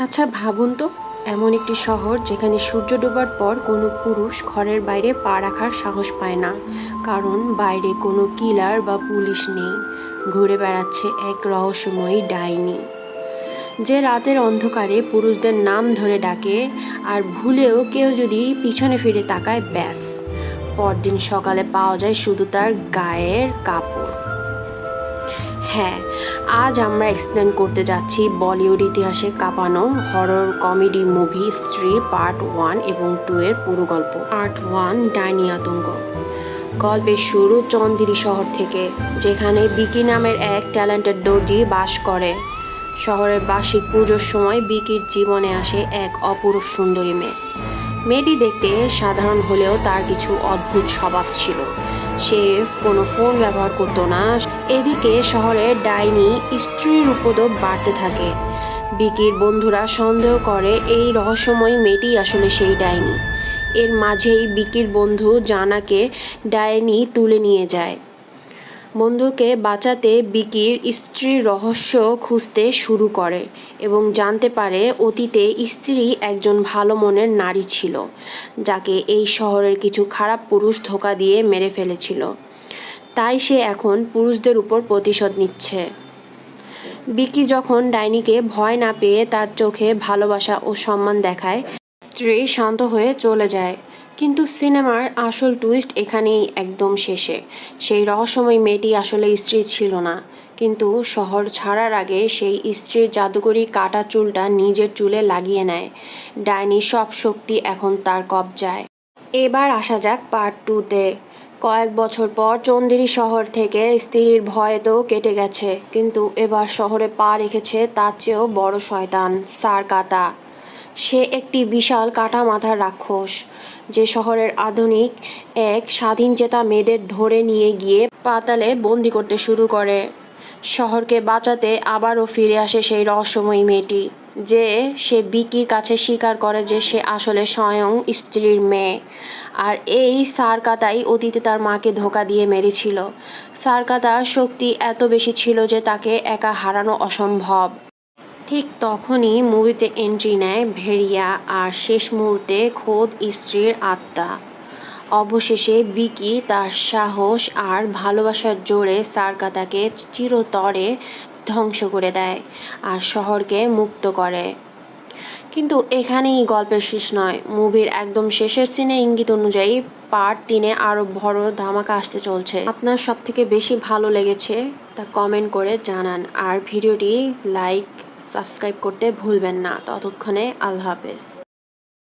আচ্ছা ভাবুন তো, এমন একটি শহর যেখানে সূর্য ডোবার পর কোনো পুরুষ ঘরের বাইরে পা রাখার সাহস পায় না, কারণ বাইরে কোনো কিলার বা পুলিশ নেই। ঘুরে বেড়াচ্ছে এক রহস্যময়ী ডাইনি, যে রাতের অন্ধকারে পুরুষদের নাম ধরে ডাকে, আর ভুলেও কেউ যদি পিছনে ফিরে তাকায়, ব্যাস, পরদিন সকালে পাওয়া যায় শুধু তার গায়ের কাপড়। হ্যাঁ, আজ আমরা এক্সপ্লেন করতে যাচ্ছি বলিউড ইতিহাসে কাঁপানো হরর কমেডি মুভি স্ত্রী পার্ট 1 এবং 2 এর পুরো গল্প। পার্ট 1, ডাইনি আতঙ্ক। গল্পের শুরু চন্দিরি শহর থেকে, যেখানে বিকি নামের এক ট্যালেন্টেড দর্জি বাস করে। শহরের বার্ষিক পুজোর সময় বিকির জীবনে আসে এক অপরূপ সুন্দরী মেয়ে। মেয়েটি দেখতে সাধারণ হলেও তার কিছু অদ্ভুত স্বভাব ছিল। সে কোনো ফোন ব্যবহার করতো না। এদিকে শহরে ডাইনি স্ত্রীর উপদ্রব বাড়তে থাকে। বিকির বন্ধুরা সন্দেহ করে এই রহস্যময় মেয়েটি আসলে সেই ডাইনি। এর মাঝেই বিকির বন্ধু জানাকে ডাইনি তুলে নিয়ে যায়। বন্ধুকে বাঁচাতে বিকির স্ত্রীর রহস্য খুঁজতে শুরু করে এবং জানতে পারে অতীতে স্ত্রী একজন ভালো মনের নারী ছিল, যাকে এই শহরের কিছু খারাপ পুরুষ ধোঁকা দিয়ে মেরে ফেলেছিল। তাই সে এখন পুরুষদের উপর প্রতিশোধ নিচ্ছে। বিকি যখন ডাইনিকে ভয় না পেয়ে তার চোখে ভালোবাসা ও সম্মান দেখায়, স্ত্রী শান্ত হয়ে চলে যায়। কিন্তু সিনেমার আসল টুইস্ট এখানেই একদম শেষে। সেই রহস্যময় মেয়েটি আসলে স্ত্রী ছিল না, কিন্তু শহর ছাড়ার আগে সেই স্ত্রীর জাদুকরি কাটা চুলটা নিজের চুলে লাগিয়ে নেয়। ডাইনির সব শক্তি এখন তার কবজায়। এবার আসা যাক পার্ট 2-তে। কয়েক বছর পর চন্দেরি শহর থেকে স্ত্রীর ভয় তো কেটে গেছে, কিন্তু এবার শহরে পা রেখেছে তার চেয়েও বড় শয়তান, সারকাতা। সে একটি বিশাল কাটা মাথার রাক্ষস, যে শহরের আধুনিক এক স্বাধীনচেতা মেয়েদের ধরে নিয়ে গিয়ে পাতালে বন্দি করতে শুরু করে। শহরকে বাঁচাতে আবারও ফিরে আসে সেই রহস্যময়ী মেয়েটি, যে সে বিকির কাছে স্বীকার করে যে সে আসলে স্বয়ং স্ত্রীর মেয়ে। আর এই সারকাতাই অতীতে তার মাকে ধোঁকা দিয়ে মেরেছিল। সারকাতার শক্তি এত বেশি ছিল যে তাকে একা হারানো অসম্ভব। ঠিক তখনই মুভিতে এন্ট্রি নেয় ভেরিয়া, আর শেষ মুহূর্তে খোদ স্ত্রীর আত্মা। অবশেষে বিকি তার সাহস আর ভালোবাসার জোরে সারকাতাকে চিরতরে ধ্বংস করে দেয় আর শহরকে মুক্ত করে। কিন্তু এখানেই গল্পের শেষ নয়। মুভির একদম শেষের সিনে ইঙ্গিত অনুযায়ী পার্ট 3-এ আরও বড় ধামাকা আসতে চলছে। আপনার সব থেকে বেশি ভালো লেগেছে তা কমেন্ট করে জানান, আর ভিডিওটি লাইক সাবস্ক্রাইব করতে ভুলবেন না। ততক্ষণে আল্লাহ হাফেজ।